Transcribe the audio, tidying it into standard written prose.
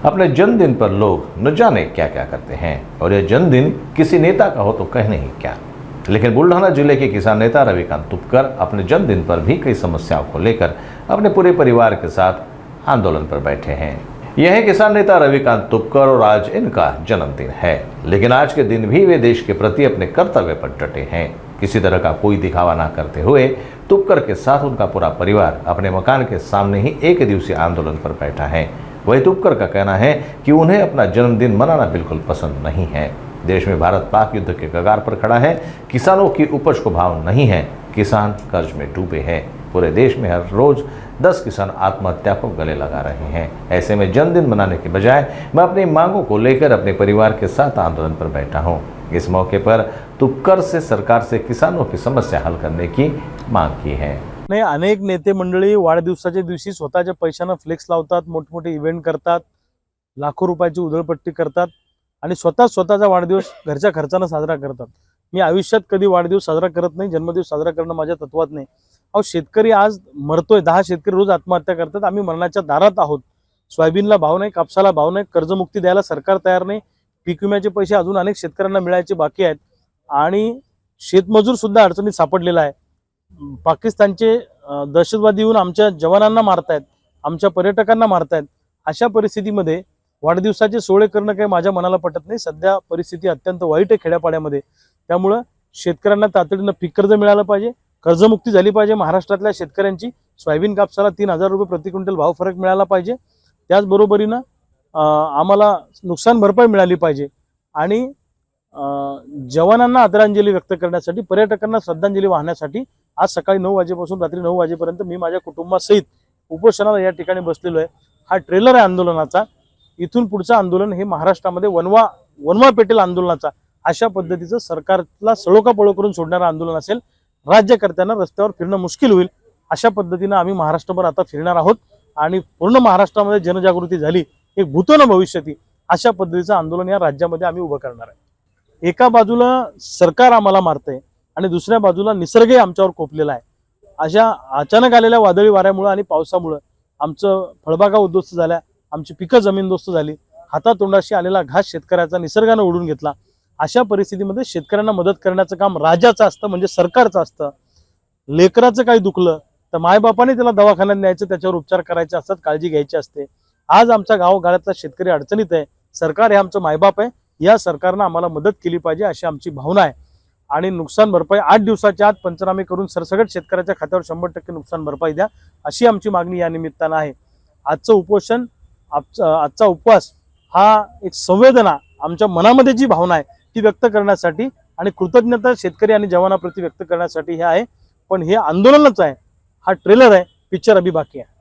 अपने जन्मदिन पर लोग न जाने क्या क्या करते हैं और यह जन्मदिन किसी नेता का हो तो कहने ही क्या। लेकिन बुल्ढाना जिले के किसान नेता रविकांत तुपकर अपने जन्मदिन पर भी कई समस्याओं को लेकर अपने पूरे परिवार के साथ आंदोलन पर बैठे हैं। यह है किसान नेता रविकांत तुपकर और आज इनका जन्मदिन है, लेकिन आज के दिन भी वे देश के प्रति अपने कर्तव्य पर डटे हैं। किसी तरह का कोई दिखावा न करते हुए तुपकर के साथ उनका पूरा परिवार अपने मकान के सामने ही एक दिवसीय आंदोलन पर बैठा है। वही तुपकर का कहना है कि उन्हें अपना जन्मदिन मनाना बिल्कुल पसंद नहीं है। देश में भारत पाक युद्ध के कगार पर खड़ा है, किसानों की उपज को भाव नहीं है, किसान कर्ज में डूबे हैं। पूरे देश में हर रोज 10 किसान आत्महत्या को गले लगा रहे हैं। ऐसे में जन्मदिन मनाने के बजाय मैं अपनी मांगों को लेकर अपने परिवार के साथ आंदोलन पर बैठा हूं। इस मौके पर तुपकर से सरकार से किसानों की समस्या हल करने की मांग की है। नाही, अनेक नेते मंडळी वाढदिवसाच्या दिवशी स्वतःच्या पैशाने फ्लेक्स लावतात, मोठमोठे इव्हेंट करतात, लाखो रुपयाची उधळपट्टी करतात आणि स्वतःचा वाढदिवस घरच्या खर्चाने साजरा करतात। मी आयुष्यात कधी वाढदिवस साजरा करत नाही, जन्मदिवस साजरा करणं माझ्या तत्वात नाही। अहो, शेतकरी आज मरतोय, 10 शेतकरी रोज आत्महत्या करतात। आम्ही मरणाच्या दारात आहोत। सोयाबीनला भाव नाही, कापसाला भाव नाही, कर्जमुक्ती द्यायला सरकार तयार नाही, पीक विम्याचे पैसे अजून अनेक शेतकऱ्यांना मिळायचे बाकी आहेत आणि शेतमजूर सुद्धा अडचणीत सापडलेला आहे। पाकिस्तानचे दहशतवादी येऊन आमच्या जवानांना मारतायत, आमच्या पर्यटकांना मारतायत। अशा परिस्थितीमध्ये वाढदिवसाचे सोहळे करणं काही माझ्या मनाला पटत नाही। सध्या परिस्थिती अत्यंत वाईट आहे खेड्यापाड्यामध्ये, त्यामुळे शेतकऱ्यांना तातडीनं पीक कर्ज मिळालं पाहिजे, कर्जमुक्ती झाली पाहिजे। महाराष्ट्रातल्या शेतकऱ्यांची सोयाबीन कापसाला 3000 रुपये प्रति क्विंटल भाव फरक मिळाला पाहिजे। त्याचबरोबरीनं आम्हाला नुकसान भरपाई मिळाली पाहिजे आणि जवानांना आदरांजली व्यक्त करण्यासाठी, पर्यटकांना श्रद्धांजली वाहण्यासाठी आज सकाळी 9 वाजेपासून रात्री 9 वाजेपर्यंत मी माझ्या कुटुंबासहित उपोषणाला या ठिकाणी बसलेलो आहे। हा ट्रेलर आहे आंदोलनाचा। इथून पुढचं आंदोलन हे महाराष्ट्रामध्ये वनवा पेटेल आंदोलनाचा अशा पद्धतीचं सरकारला सळोका पळो करून सोडणारं आंदोलन असेल। राज्यकर्त्यांना रस्त्यावर फिरणं मुश्किल होईल। अशा पद्धतीनं आम्ही महाराष्ट्रभर आता फिरणार आहोत आणि पूर्ण महाराष्ट्रामध्ये जनजागृती झाली, एक भूतो न भविष्यती अशा पद्धतीचं आंदोलन या राज्यामध्ये आम्ही उभं करणार आहे। एका बाजूला सरकार आम्हाला मारतंय आणि दुसऱ्या बाजूला निसर्गही आमच्यावर कोपलेला आहे। अशा अचानक आलेल्या वादळी वाऱ्यामुळे आणि पावसामुळे आमचं फळबागा उद्ध्वस्त झाल्या, आमची पिकं जमीनदोस्त झाली, हातातोंडाशी आलेला घास शेतकऱ्याचा निसर्गाने ओढून घेतला। अशा परिस्थितीमध्ये शेतकऱ्यांना मदत करण्याचं काम राज्याचं असतं, म्हणजे सरकारचं असतं। लेकराचं काही दुखलं तर मायबापाने त्याला दवाखान्यात न्यायचं, त्याच्यावर उपचार करायचे असतात, काळजी घ्यायची असते। आज आमच्या गावागाड्यातला शेतकरी अडचणीत आहे, सरकार हे आमचं मायबाप आहे, या सरकारनं आम्हाला मदत केली पाहिजे अशी आमची भावना आहे। आणि नुकसान भरपाई 8 दिवसाच्या आत पंचनामे करून सरसकट शेतकऱ्याच्या खात्यावर 100% नुकसान भरपाई द्या अशी आमची मागणी या निमित्तानं आहे। आजचं उपोषण, आजचा उपवास हा एक संवेदना, आमच्या मनामध्ये जी भावना आहे ती व्यक्त करण्यासाठी आणि कृतज्ञता शेतकरी आणि जवानाप्रती व्यक्त करण्यासाठी हे आहे। पण हे आंदोलनच आहे, हा ट्रेलर आहे, पिक्चर अभी बाकी आहे।